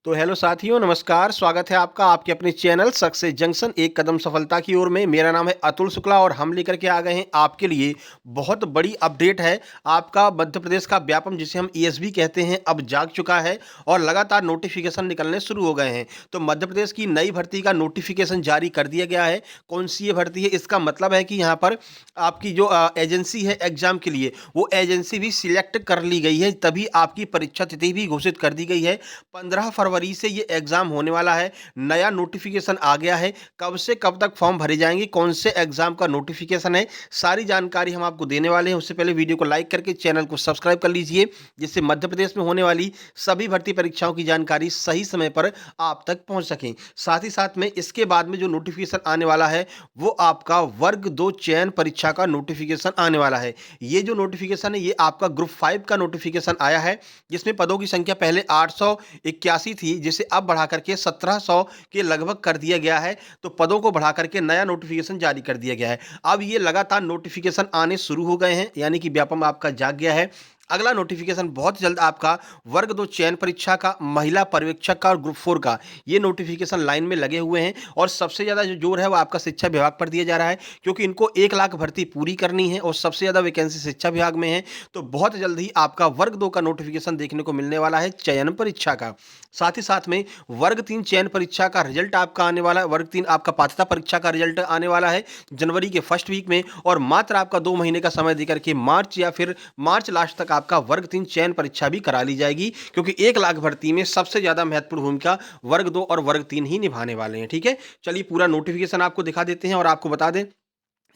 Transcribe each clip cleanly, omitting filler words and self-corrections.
तो हेलो साथियों, नमस्कार। स्वागत है आपका आपके अपने चैनल सक्सेस जंक्शन एक कदम सफलता की ओर में। मेरा नाम है अतुल शुक्ला और हम लेकर के आ गए हैं आपके लिए बहुत बड़ी अपडेट है। आपका मध्य प्रदेश का व्यापम जिसे हम ईएसबी कहते हैं अब जाग चुका है और लगातार नोटिफिकेशन निकलने शुरू हो गए हैं। तो मध्य प्रदेश की नई भर्ती का नोटिफिकेशन जारी कर दिया गया है। कौन सी ये भर्ती है, इसका मतलब है कि यहाँ पर आपकी जो एजेंसी है एग्जाम के लिए, वो एजेंसी भी सिलेक्ट कर ली गई है, तभी आपकी परीक्षा तिथि भी घोषित कर दी गई है। 15 फरवरी से ये एग्जाम होने वाला है। नया नोटिफिकेशन आ गया है। कब से कब तक फॉर्म भरे जाएंगे, कौन से एग्जाम का नोटिफिकेशन है, सारी जानकारी हम आपको देने वाले हैं। उससे पहले वीडियो को लाइक करके चैनल को सब्सक्राइब कर लीजिए, जिससे मध्य प्रदेश में होने वाली सभी भर्ती परीक्षाओं की जानकारी सही समय पर आप तक पहुंच सके। साथ ही साथ में इसके बाद में जो नोटिफिकेशन आने वाला है वो आपका वर्ग 2 चयन परीक्षा का नोटिफिकेशन आने वाला है। ये जो नोटिफिकेशन है ये आपका ग्रुप 5 का नोटिफिकेशन आया है, जिसमें पदों की संख्या पहले 881 थी, जिसे अब बढ़ा करके 1700 के लगभग कर दिया गया है। तो पदों को बढ़ा करके नया नोटिफिकेशन जारी कर दिया गया है। अब ये लगातार नोटिफिकेशन आने शुरू हो गए हैं, यानी कि व्यापम आपका जाग गया है। अगला नोटिफिकेशन बहुत जल्द आपका वर्ग 2 चयन परीक्षा का, महिला पर्यवेक्षक का और ग्रुप 4 का, ये नोटिफिकेशन लाइन में लगे हुए हैं। और सबसे ज़्यादा जो जोर है वो आपका शिक्षा विभाग पर दिया जा रहा है, क्योंकि इनको 1 लाख भर्ती पूरी करनी है और सबसे ज़्यादा वैकेंसी शिक्षा विभाग में है। तो बहुत जल्द ही आपका वर्ग 2 का नोटिफिकेशन देखने को मिलने वाला है चयन परीक्षा का। साथ ही साथ में वर्ग 3 चयन परीक्षा का रिजल्ट आपका आने वाला है। वर्ग 3 आपका पात्रता परीक्षा का रिजल्ट आने वाला है जनवरी के फर्स्ट वीक में, और मात्र आपका 2 महीने का समय देकर के मार्च या फिर मार्च लास्ट तक आपका वर्ग 3 चयन परीक्षा भी करा ली जाएगी, क्योंकि 1 लाख भर्ती में सबसे ज्यादा महत्वपूर्ण भूमिका वर्ग 2 और वर्ग 3 ही निभाने वाले हैं। ठीक है, चलिए पूरा नोटिफिकेशन आपको दिखा देते हैं और आपको बता दें,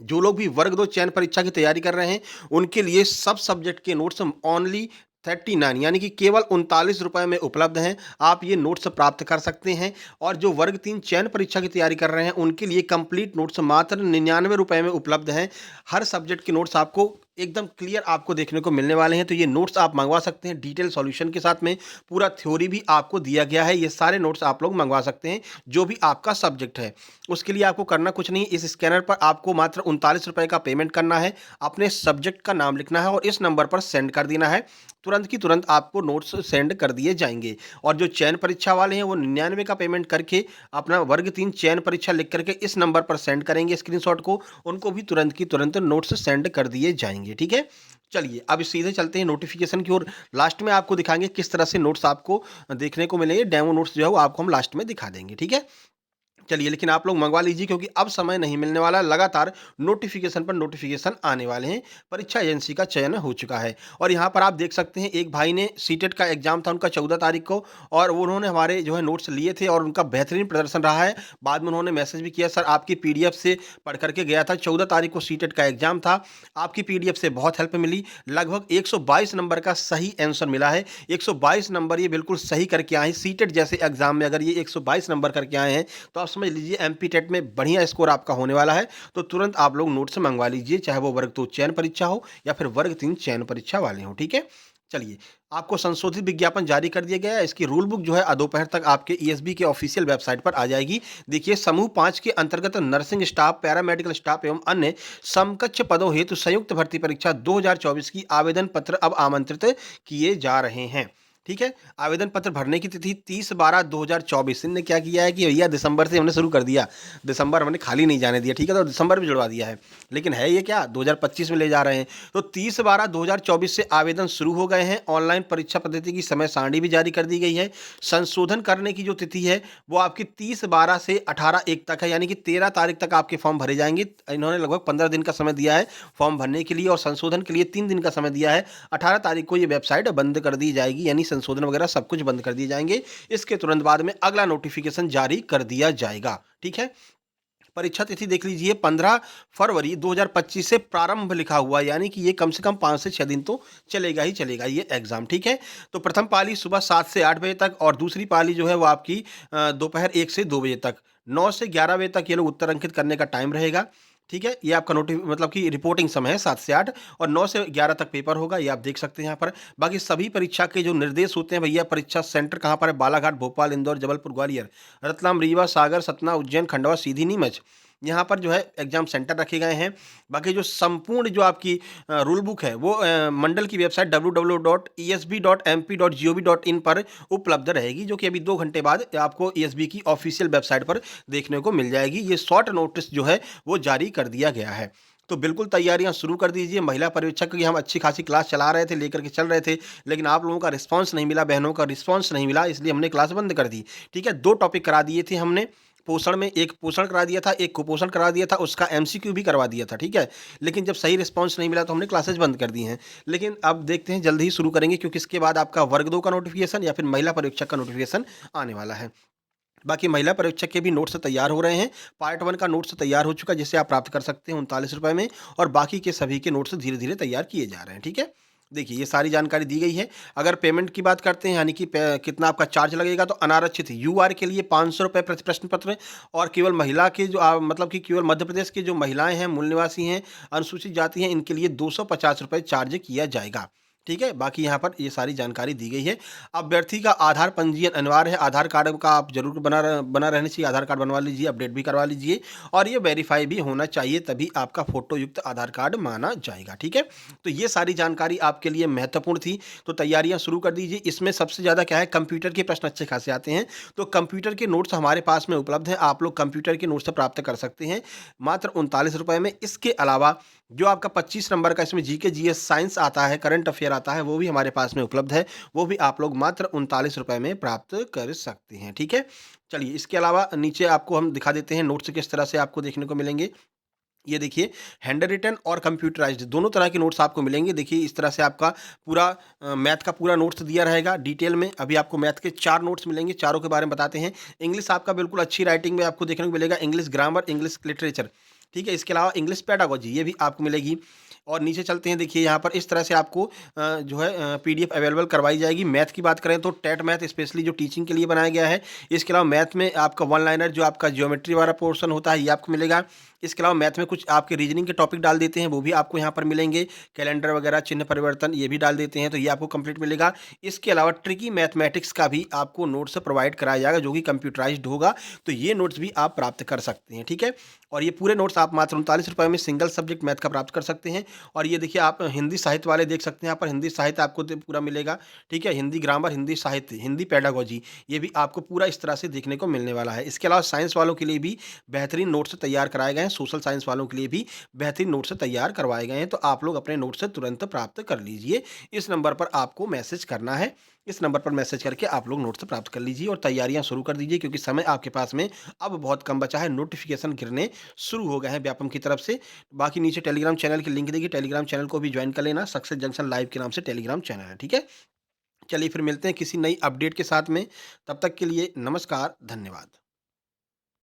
जो लोग भी वर्ग 2 चयन परीक्षा की तैयारी कर रहे हैं उनके लिए सब सब्जेक्ट के नोट्स ओनली 39 यानी कि केवल 39 रुपए में उपलब्ध हैं। आप ये नोट्स प्राप्त कर सकते हैं। और जो वर्ग 3 चयन परीक्षा की तैयारी कर रहे हैं उनके लिए कंप्लीट नोट्स मात्र 99 रुपए में उपलब्ध हैं। हर सब्जेक्ट के नोट्स आपको एकदम क्लियर आपको देखने को मिलने वाले हैं। तो ये नोट्स आप मंगवा सकते हैं डिटेल सॉल्यूशन के साथ में। पूरा थ्योरी भी आपको दिया गया है। ये सारे नोट्स आप लोग मंगवा सकते हैं जो भी आपका सब्जेक्ट है। उसके लिए आपको करना कुछ नहीं, इस स्कैनर पर आपको मात्र 39 रुपए का पेमेंट करना है, अपने सब्जेक्ट का नाम लिखना है और इस नंबर पर सेंड कर देना है। तुरंत की तुरंत आपको नोट्स सेंड कर दिए जाएंगे। और जो चयन परीक्षा वाले हैं वो 99 का पेमेंट करके अपना वर्ग 3 चयन परीक्षा लिख करके इस नंबर पर सेंड करेंगे स्क्रीनशॉट को, उनको भी तुरंत की तुरंत नोट्स सेंड कर दिए जाएंगे। ठीक है, चलिए अब सीधे चलते हैं नोटिफिकेशन की ओर। लास्ट में आपको दिखाएंगे किस तरह से नोट्स आपको देखने को मिलेंगे। डेमो नोट्स जो है वो आपको हम लास्ट में दिखा देंगे। ठीक है, चलिए लेकिन आप लोग मंगवा लीजिए, क्योंकि अब समय नहीं मिलने वाला। लगातार नोटिफिकेशन पर नोटिफिकेशन आने वाले हैं। परीक्षा एजेंसी का चयन हो चुका है। और यहाँ पर आप देख सकते हैं एक भाई ने सीटेट का एग्जाम था उनका 14 तारीख को, और वो उन्होंने हमारे जो है नोट्स लिए थे और उनका बेहतरीन प्रदर्शन रहा है। बाद में उन्होंने मैसेज भी किया, सर आपकी पीडीएफ से पढ़ करके गया था, 14 तारीख को सीटेट का एग्जाम था, आपकी पीडीएफ से बहुत हेल्प मिली। लगभग 122 नंबर का सही आंसर मिला है। 122 नंबर ये बिल्कुल सही करके आए हैं। सीटेट जैसे एग्जाम में अगर ये 122 नंबर करके आए हैं तो आप समझ लीजिए एमपी टेट में बढ़िया स्कोर आपका होने वाला है। तो तुरंत आप लोग नोट्स मंगवा लीजिए, चाहे वो वर्ग 2 चयन परीक्षा हो या फिर वर्ग 3 चयन परीक्षा वाले हो। ठीक है, चलिए आपको संशोधित विज्ञापन जारी कर दिया गया है। इसकी रूल बुक जो है दोपहर तक आपके ईएसबी के ऑफिशियल वेबसाइट पर आ जाएगी। देखिए, समूह 5 के अंतर्गत नर्सिंग स्टाफ, पैरामेडिकल स्टाफ एवं अन्य समकक्ष पदों हेतु संयुक्त भर्ती परीक्षा 2024 की आवेदन पत्र अब आमंत्रित किए जा रहे हैं। ठीक है, आवेदन पत्र भरने की तिथि 30/12/2024। इनने क्या किया है कि भैया दिसंबर से हमने शुरू कर दिया, दिसंबर हमने खाली नहीं जाने दिया। ठीक है, तो दिसंबर भी जुड़वा दिया है, लेकिन है ये क्या 2025 में ले जा रहे हैं। तो 30/12/2024 से आवेदन शुरू हो गए हैं। ऑनलाइन परीक्षा पद्धति की समय सारणी भी जारी कर दी गई है। संशोधन करने की जो तिथि है वो आपकी 30/12 से 18/1 तक है, यानी कि 13 तारीख तक आपके फॉर्म भरे जाएंगे। इन्होंने लगभग 15 दिन का समय दिया है फॉर्म भरने के लिए, और संशोधन के लिए 3 दिन का समय दिया है। 18 तारीख को ये वेबसाइट बंद कर दी जाएगी, यानी संशोधन वगैरह सब कुछ बंद कर दिए जाएंगे। इसके तुरंत बाद में अगला नोटिफिकेशन जारी कर दिया जाएगा। ठीक है, परीक्षा तिथि देख लीजिए, 15 फरवरी 2025 से प्रारंभ लिखा हुआ है, यानी कि ये कम से कम 5 से 6 दिन तो चलेगा ही चलेगा ये एग्जाम। ठीक है, तो प्रथम पाली सुबह 7 से 8 बजे तक, और दूसरी पाली जो है वो आपकी दोपहर 1 से 2 बजे तक, 9 से 11 बजे तक ये लोग उत्तर अंकित करने का टाइम रहेगा। ठीक है, ये आपका मतलब कि रिपोर्टिंग समय है 7 से 8, और 9 से 11 तक पेपर होगा, ये आप देख सकते हैं यहाँ पर। बाकी सभी परीक्षा के जो निर्देश होते हैं भैया, परीक्षा सेंटर कहाँ पर है, बालाघाट, भोपाल, इंदौर, जबलपुर, ग्वालियर, रतलाम, रीवा, सागर, सतना, उज्जैन, खंडवा, सीधी, नीमच, यहाँ पर जो है एग्ज़ाम सेंटर रखे गए हैं। बाकी जो संपूर्ण जो आपकी रूल बुक है वो मंडल की वेबसाइट www.esb.mp.gov.in पर उपलब्ध रहेगी, जो कि अभी 2 घंटे बाद आपको ईएसबी की ऑफ़िशियल वेबसाइट पर देखने को मिल जाएगी। ये शॉर्ट नोटिस जो है वो जारी कर दिया गया है। तो बिल्कुल तैयारियां शुरू कर दीजिए। महिला पर्यवेक्षक की हम अच्छी खासी क्लास चला रहे थे, लेकर के चल रहे थे, लेकिन आप लोगों का रिस्पांस नहीं मिला, बहनों का रिस्पांस नहीं मिला, इसलिए हमने क्लास बंद कर दी। ठीक है, 2 टॉपिक करा दिए थे हमने। पोषण में एक पोषण करा दिया था, एक कुपोषण करा दिया था, उसका एमसीक्यू भी करवा दिया था, ठीक है? लेकिन जब सही रिस्पांस नहीं मिला तो हमने क्लासेस बंद कर दी हैं। लेकिन अब देखते हैं जल्द ही शुरू करेंगे, क्योंकि इसके बाद आपका वर्ग 2 का नोटिफ़िकेशन या फिर महिला पर्यवेक्षक का नोटिफ़िकेशन आने वाला है। बाकी महिला पर्यवेक्षक के भी नोट्स तैयार हो रहे हैं। पार्ट 1 का नोट्स तैयार हो चुका है, जिसे आप प्राप्त कर सकते हैं ₹39 में, और बाकी के सभी के नोट्स धीरे-धीरे तैयार किए जा रहे हैं, ठीक है? देखिए, ये सारी जानकारी दी गई है। अगर पेमेंट की बात करते हैं, यानी कि कितना आपका चार्ज लगेगा, तो अनारक्षित यूआर के लिए ₹500 प्रति प्रश्न पत्र, और केवल महिला के जो मतलब कि केवल मध्य प्रदेश की जो महिलाएँ हैं, मूल निवासी हैं, अनुसूचित जाति हैं, इनके लिए ₹250 चार्ज किया जाएगा। ठीक है? बाकी यहाँ पर ये सारी जानकारी दी गई है। अभ्यर्थी का आधार पंजीयन अनिवार्य है। आधार कार्ड का आप ज़रूर बना रहना चाहिए। आधार कार्ड बनवा लीजिए, अपडेट भी करवा लीजिए, और ये वेरीफ़ाई भी होना चाहिए, तभी आपका फ़ोटो युक्त आधार कार्ड माना जाएगा। ठीक है? तो ये सारी जानकारी आपके लिए महत्वपूर्ण थी, तो तैयारियाँ शुरू कर दीजिए। इसमें सबसे ज़्यादा क्या है, कंप्यूटर के प्रश्न अच्छे खासे आते हैं, तो कंप्यूटर के नोट्स हमारे पास में उपलब्ध हैं। आप लोग कंप्यूटर के नोट्स प्राप्त कर सकते हैं मात्र ₹39 में। इसके अलावा जो आपका 25 नंबर का इसमें जीके, जीएस, साइंस आता है, करंट अफेयर आता है, वो भी हमारे पास में उपलब्ध है। वो भी आप लोग मात्र ₹39 में प्राप्त कर सकते हैं, ठीक है? चलिए, इसके अलावा नीचे आपको हम दिखा देते हैं नोट्स किस तरह से आपको देखने को मिलेंगे। ये देखिए, हैंड रिटन और कंप्यूटराइज्ड दोनों तरह के नोट्स आपको मिलेंगे। देखिए, इस तरह से आपका पूरा मैथ का पूरा नोट्स दिया रहेगा डिटेल में। अभी आपको मैथ के 4 नोट्स मिलेंगे, चारों के बारे में बताते हैं। इंग्लिश आपका बिल्कुल अच्छी राइटिंग में आपको देखने को मिलेगा, इंग्लिश ग्रामर, इंग्लिश लिटरेचर, ठीक है? इसके अलावा इंग्लिश पेडागोजी ये भी आपको मिलेगी। और नीचे चलते हैं, देखिए यहाँ पर इस तरह से आपको जो है पीडीएफ अवेलेबल करवाई जाएगी। मैथ की बात करें तो टेट मैथ स्पेशली जो टीचिंग के लिए बनाया गया है। इसके अलावा मैथ में आपका वन लाइनर जो आपका ज्योमेट्री वाला पोर्शन होता है, ये आपको मिलेगा। इसके अलावा मैथ में कुछ आपके रीजनिंग के टॉपिक डाल देते हैं, वो भी आपको यहाँ पर मिलेंगे। कैलेंडर वगैरह, चिन्ह परिवर्तन, ये भी डाल देते हैं, तो ये आपको कंप्लीट मिलेगा। इसके अलावा ट्रिकी मैथमेटिक्स का भी आपको नोट्स प्रोवाइड कराया जाएगा, जो कि कंप्यूटराइज्ड होगा, तो ये नोट्स भी आप प्राप्त कर सकते हैं, ठीक है? और ये पूरे नोट्स आप मात्र ₹39 में सिंगल सब्जेक्ट मैथ का प्राप्त कर सकते हैं। और ये देखिए, आप हिंदी साहित्य वाले देख सकते हैं, यहाँ पर हिंदी साहित्य आपको पूरा मिलेगा, ठीक है? हिंदी ग्रामर, हिंदी साहित्य, हिंदी पेडागोजी, ये भी आपको पूरा इस तरह से देखने को मिलने वाला है। इसके अलावा साइंस वालों के लिए भी बेहतरीन नोट्स तैयार कराए गए हैं। सोशल साइंस वालों के लिए भी बेहतरीन नोट्स तैयार करवाए गए हैं, तो आप लोग अपने नोट्स तुरंत प्राप्त कर लीजिए। इस नंबर पर आपको मैसेज करना है। इस नंबर पर मैसेज करके आप लोग नोट्स प्राप्त कर लीजिए और तैयारियां शुरू कर दीजिए, क्योंकि समय आपके पास में अब बहुत कम बचा है। नोटिफिकेशन गिरने शुरू हो गए हैं व्यापम की तरफ से। बाकी नीचे टेलीग्राम चैनल की लिंक देखिए, टेलीग्राम चैनल को भी ज्वाइन कर लेना। सक्सेस जंक्शन लाइव के नाम से टेलीग्राम चैनल है, ठीक है? चलिए, फिर मिलते हैं किसी नई अपडेट के साथ में। तब तक के लिए नमस्कार, धन्यवाद।